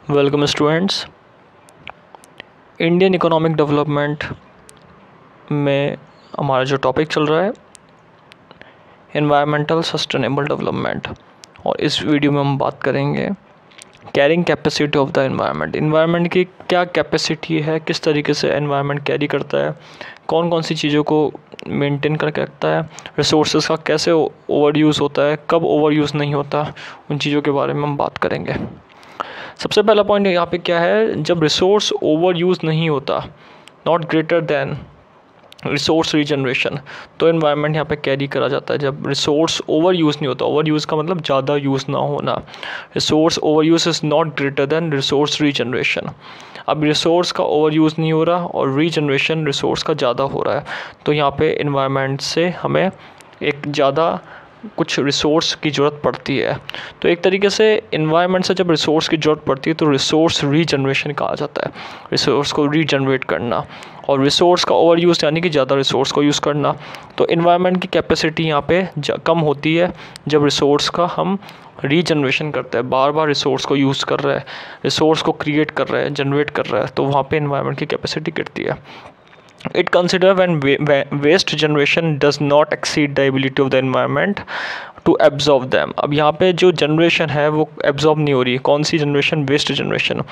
Welcome students. Indian economic development में हमारा जो टॉपिक चल रहा है एनवायरमेंटल सस्टेनेबल डेवलपमेंट, और इस वीडियो में हम बात करेंगे carrying capacity of the environment. Environment की क्या कैपेसिटी है, किस तरीके से एनवायरनमेंट कैरी करता है, कौन कौन सी चीज़ों को मेंटेन करके रखता है, रिसोर्सेज का कैसे ओवर यूज़ होता है, कब ओवर यूज़ नहीं होता, उन चीज़ों के बारे में हम बात करेंगे। सबसे पहला पॉइंट यहाँ पे क्या है, जब रिसोर्स ओवर यूज़ नहीं होता, not greater than resource regeneration, तो एनवायरनमेंट यहाँ पे कैरी करा जाता है। जब रिसोर्स ओवर यूज़ नहीं होता, ओवर यूज़ का मतलब ज़्यादा यूज़ ना होना, resource over use is not greater than resource regeneration. अब रिसोर्स का ओवर यूज़ नहीं हो रहा और रीजनरेशन रिसोर्स का ज़्यादा हो रहा है, तो यहाँ पे एनवायरनमेंट से हमें एक ज़्यादा कुछ रिसोर्स की ज़रूरत पड़ती है। तो एक तरीके से इन्वायरमेंट से जब रिसोर्स की ज़रूरत पड़ती है तो रिसोर्स रीजनरेशन कहा जाता है, रिसोर्स को रीजनरेट करना। और रिसोर्स का ओवर यूज़ यानी कि ज़्यादा रिसोर्स को यूज़ करना। तो इन्वायरमेंट की कैपेसिटी यहाँ पे कम होती है जब रिसोर्स का हम रीजनरेशन करते हैं, बार बार रिसोर्स को यूज़ कर रहे हैं, रिसोर्स को क्रिएट कर रहे हैं, जनरेट कर रहे हैं, तो वहाँ पे इन्वायरमेंट की कैपेसिटी गिरती है। It consider when waste generation does not exceed the ability of the environment to absorb them। अब यहाँ पे जो जनरेशन है वो एब्जॉर्ब नहीं हो रही। कौन सी जनरेशन? Waste generation.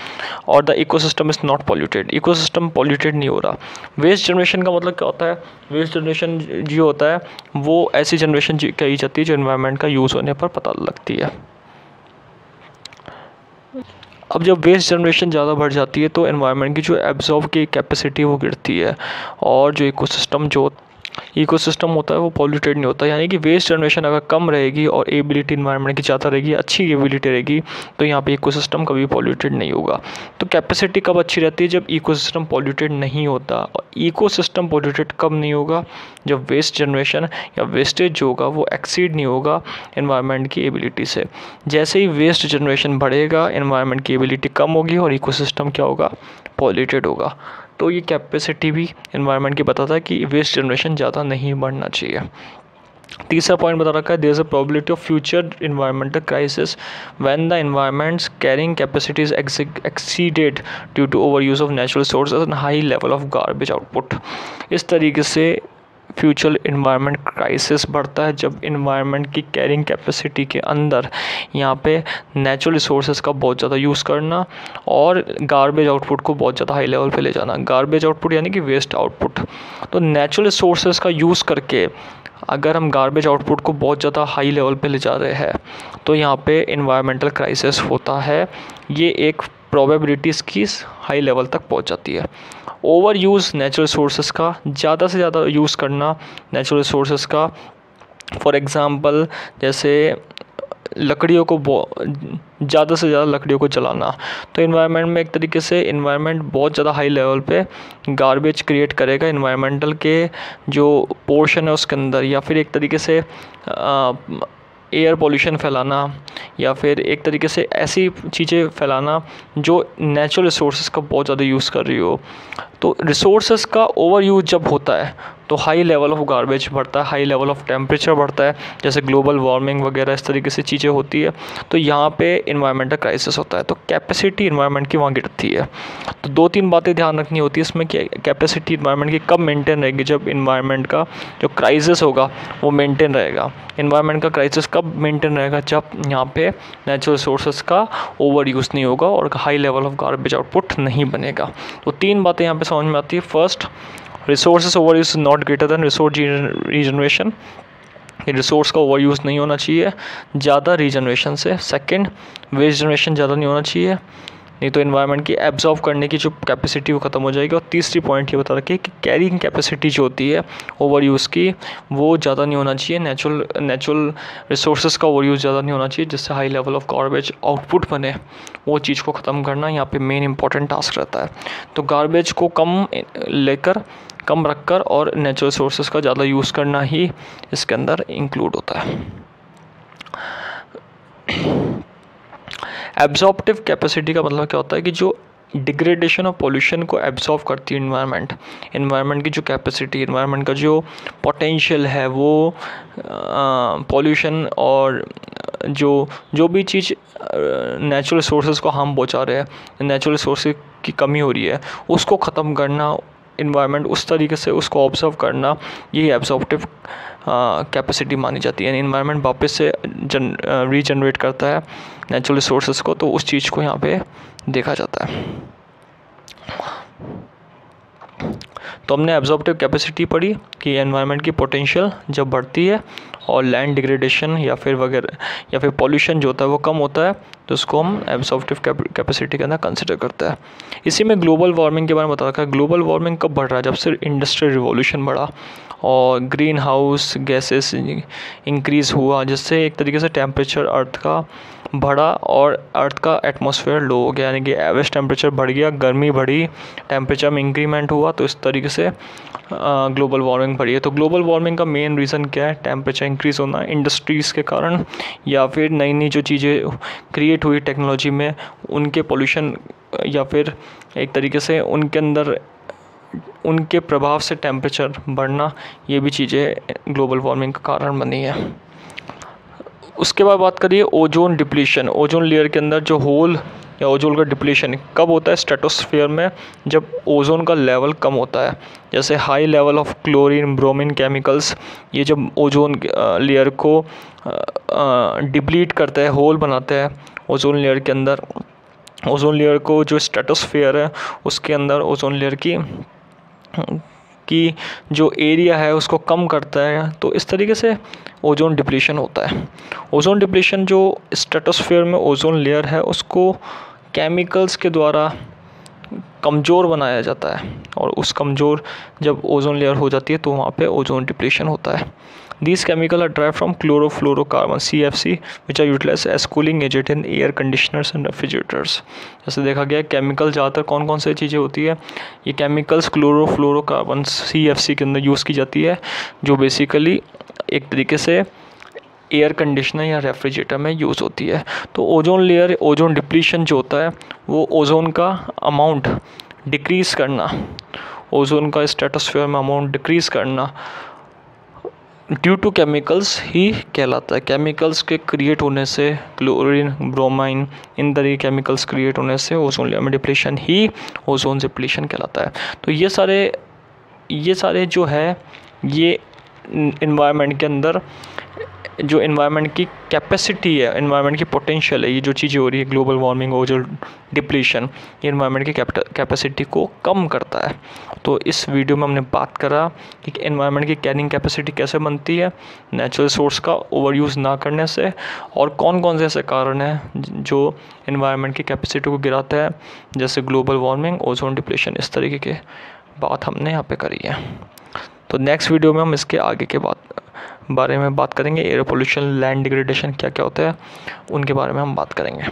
और the ecosystem is not polluted, ecosystem polluted नहीं हो रहा। वेस्ट जनरेशन का मतलब क्या होता है? वेस्ट जनरेशन जो होता है वो ऐसी जनरेशन कही जाती है जो एनवायरनमेंट का यूज़ होने पर पता लगती है। अब जब वेस्ट जनरेशन ज़्यादा बढ़ जाती है तो एनवायरनमेंट की जो एब्जॉर्ब की कैपेसिटी वो गिरती है, और जो इकोसिस्टम होता है वो पॉल्यूटेड नहीं होता। यानी कि वेस्ट जनरेशन अगर कम रहेगी और एबिलिटी एनवायरनमेंट की ज़्यादा रहेगी, अच्छी एबिलिटी रहेगी, तो यहाँ पे इकोसिस्टम कभी पॉल्यूटेड नहीं होगा। तो कैपेसिटी कब अच्छी रहती है? जब इकोसिस्टम पॉल्यूटेड नहीं होता। और इकोसिस्टम पॉल्यूटेड कब नहीं होगा? जब वेस्ट जनरेशन या वेस्टेज जो होगा वो एक्सीड नहीं होगा एनवायरनमेंट की एबिलिटी से। जैसे ही वेस्ट जनरेशन बढ़ेगा, एनवायरनमेंट की एबिलिटी कम होगी और इकोसिस्टम क्या होगा? पॉल्यूटेड होगा। तो ये कैपेसिटी भी एनवायरनमेंट की बताता है कि वेस्ट जनरेशन ज़्यादा नहीं बढ़ना चाहिए। तीसरा पॉइंट बता रखा है, there is a probability of future environmental crisis when the environment's carrying capacity is exceeded due to over use of natural resources and high level of garbage output. इस तरीके से फ्यूचर इन्वायरमेंट क्राइसिस बढ़ता है जब environment की carrying capacity के अंदर यहाँ पे नेचुरल रिसोर्सेज का बहुत ज़्यादा यूज़ करना और गार्बेज आउटपुट को बहुत ज़्यादा हाई लेवल पे ले जाना। गार्बेज आउटपुट यानी कि वेस्ट आउटपुट। तो नेचुरल रिसोर्सेज का यूज़ करके अगर हम गार्बेज आउटपुट को बहुत ज़्यादा हाई लेवल पे ले जा रहे हैं तो यहाँ पे इन्वायरमेंटल क्राइसिस होता है। ये एक प्रोबेबिलिटीज़ की हाई लेवल तक पहुँच जाती है। ओवर यूज़ नेचुरल रिसोर्सेज का, ज़्यादा से ज़्यादा यूज़ करना नेचुरल रिसोर्सेज का। फॉर एग्ज़ाम्पल जैसे लकड़ियों को ज़्यादा से ज़्यादा लकड़ियों को जलाना, तो इन्वायरमेंट में एक तरीके से इन्वायरमेंट बहुत ज़्यादा हाई लेवल पे गार्बेज क्रिएट करेगा इन्वायरमेंटल के जो पोर्शन है उसके अंदर, या फिर एक तरीके से एयर पोल्यूशन फैलाना, या फिर एक तरीके से ऐसी चीज़ें फैलाना जो नेचुरल रिसोर्सेज का बहुत ज़्यादा यूज़ कर रही हो। तो रिसोर्सेज का ओवर यूज जब होता है तो हाई लेवल ऑफ गार्बेज बढ़ता है, हाई लेवल ऑफ टेम्परेचर बढ़ता है, जैसे ग्लोबल वार्मिंग वगैरह इस तरीके से चीज़ें होती है, तो यहाँ पे इन्वायरमेंटल क्राइसिस होता है। तो कैपेसिटी इन्वायरमेंट की वहाँ गिरती है। तो दो तीन बातें ध्यान रखनी होती है इसमें कि कैपेसिटी इन्वायरमेंट की कब मेंटेन रहेगी, जब इन्वायरमेंट का जो क्राइसिस होगा वो मेंटेन रहेगा। इन्वायरमेंट का क्राइसिस कब मेंटेन रहेगा? जब यहाँ पे नेचुरल रिसोर्सेज का ओवर यूज़ नहीं होगा और high level of garbage output नहीं बनेगा। तो तीन बातें यहाँ पे समझ में आती है। First, resources over use not greater than resource regeneration, resource का ओवर यूज़ नहीं होना चाहिए ज़्यादा रीजनरेशन से। सेकंड, वेस्ट जनरेशन ज़्यादा नहीं होना चाहिए, नहीं तो एनवायरनमेंट की एब्जॉर्ब करने की जो कैपेसिटी वो ख़त्म हो जाएगी। और तीसरी पॉइंट ये बता रखी है कि कैरिंग कैपेसिटी जो होती है ओवर यूज़ की वो ज़्यादा नहीं होना चाहिए, नेचुरल रिसोर्सेज का ओवर यूज़ ज़्यादा नहीं होना चाहिए जिससे high level of garbage output बने। वो चीज़ को ख़त्म करना यहाँ पे मेन इंपॉर्टेंट टास्क रहता है। तो गार्बेज को कम रखकर और नेचुरल रिसोर्सेज का ज़्यादा यूज़ करना ही इसके अंदर इंक्लूड होता है। एब्जॉर्प्टिव कैपेसिटी का मतलब क्या होता है कि जो डिग्रेडेशन और पोल्यूशन को एब्जॉर्ब करती है इन्वायरमेंट की जो कैपेसिटी, इन्वायरमेंट का जो पोटेंशियल है वो पोल्यूशन और जो भी चीज़ नेचुरल रिसोर्सेज को हार्म पहुंचा रहे हैं, नेचुरल रिसोर्स की कमी हो रही है, उसको ख़त्म करना, इन्वायरमेंट उस तरीके से उसको ऑब्जर्व करना, यही एब्जॉर्प्टिव कैपेसिटी मानी जाती है। इन्वायरमेंट वापस से रीजनरेट करता है नेचुरल रिसोर्सेज को, तो उस चीज़ को यहाँ पे देखा जाता है। तो हमने एब्जॉर्प्टिव कैपेसिटी पढ़ी कि एनवायरनमेंट की पोटेंशियल जब बढ़ती है और लैंड डिग्रेडेशन या फिर पॉल्यूशन जो होता है वो कम होता है, तो उसको हम एब्जॉर्प्टिव कैपेसिटी के अंदर कंसिडर करते हैं। इसी में ग्लोबल वार्मिंग के बारे में बता रखा है। ग्लोबल वार्मिंग कब बढ़ रहा है? जब से इंडस्ट्रियल रिवॉल्यूशन बढ़ा और ग्रीन हाउस गैसेस इंक्रीज़ हुआ, जिससे एक तरीके से टेम्परेचर अर्थ का बढ़ा और अर्थ का एटमॉस्फेयर लो हो गया, यानी कि एवरेज टेम्परेचर बढ़ गया, गर्मी बढ़ी, टेम्परेचर में इंक्रीमेंट हुआ, तो इस तरीके से ग्लोबल वार्मिंग बढ़ी है। तो ग्लोबल वार्मिंग का मेन रीज़न क्या है? टेम्परेचर इंक्रीज़ होना इंडस्ट्रीज़ के कारण, या फिर नई नई जो चीज़ें क्रिएट हुई टेक्नोलॉजी में उनके पोल्यूशन, या फिर एक तरीके से उनके अंदर उनके प्रभाव से टेम्परेचर बढ़ना, ये भी चीज़ें ग्लोबल वार्मिंग का कारण बनी है। उसके बाद बात करिए ओजोन डिप्लीशन। ओजोन लेयर के अंदर जो होल या ओजोन का डिप्लीशन कब होता है? स्ट्रेटोस्फीयर में, जब ओजोन का लेवल कम होता है। जैसे high level of chlorine, bromine chemicals, ये जब ओजोन लेयर को डिप्लीट करते हैं, होल बनाते हैं ओजोन लेयर के अंदर, ओजोन लेयर को जो स्ट्रेटोस्फीयर है उसके अंदर ओजोन लेयर की जो एरिया है उसको कम करता है, तो इस तरीके से ओजोन डिप्लीशन होता है। ओजोन डिप्लीशन जो स्ट्रेटोस्फीयर में ओजोन लेयर है उसको केमिकल्स के द्वारा कमज़ोर बनाया जाता है, और उस कमज़ोर जब ओजोन लेयर हो जाती है तो वहाँ पे ओजोन डिप्लीशन होता है। These chemicals are derived from chlorofluorocarbon CFC which are utilized as cooling agent in air conditioners and refrigerators। जैसे देखा गया केमिकल ज़्यादातर कौन कौन सी चीज़ें होती है, ये केमिकल्स क्लोरोफ्लोरोकार्बन CFC के अंदर यूज़ की जाती है, जो बेसिकली एक तरीके से एयर कंडीशनर या रेफ्रिजरेटर में यूज़ होती है। तो ओजोन लेयर, ओजोन डिप्लीशन जो होता है वो ओजोन का अमाउंट डिक्रीज़ करना, ओजोन का स्ट्रेटोस्फीयर में अमाउंट डिक्रीज़ करना ड्यू टू केमिकल्स ही कहलाता है। केमिकल्स के क्रिएट होने से, क्लोरीन, ब्रोमाइन, इन तरह के केमिकल्स क्रिएट होने से ओजोन लेयर में डिप्लीशन ही ओजोन डिप्लीशन कहलाता है। तो ये सारे जो है ये इन्वायरमेंट के अंदर जो इन्वायरमेंट की कैपेसिटी है, इन्वायरमेंट की पोटेंशियल है, ये जो चीज़ें हो रही है ग्लोबल वार्मिंग, ओजोन डिप्लीशन, ये इन्वायरमेंट की कैपेसिटी को कम करता है। तो इस वीडियो में हमने बात करा कि इन्वायरमेंट की कैरिंग कैपेसिटी कैसे बनती है नेचुरल सोर्स का ओवर यूज़ ना करने से, और कौन कौन से ऐसे कारण हैं जो इन्वायरमेंट की कैपेसिटी को गिराते हैं, जैसे ग्लोबल वार्मिंग, ओजोन डिप्लीशन, इस तरीके के बात हमने यहाँ पे करी है। तो नेक्स्ट वीडियो में हम इसके आगे के बारे में बात करेंगे। एयर पोल्यूशन, लैंड डिग्रेडेशन क्या क्या होता है, उनके बारे में हम बात करेंगे।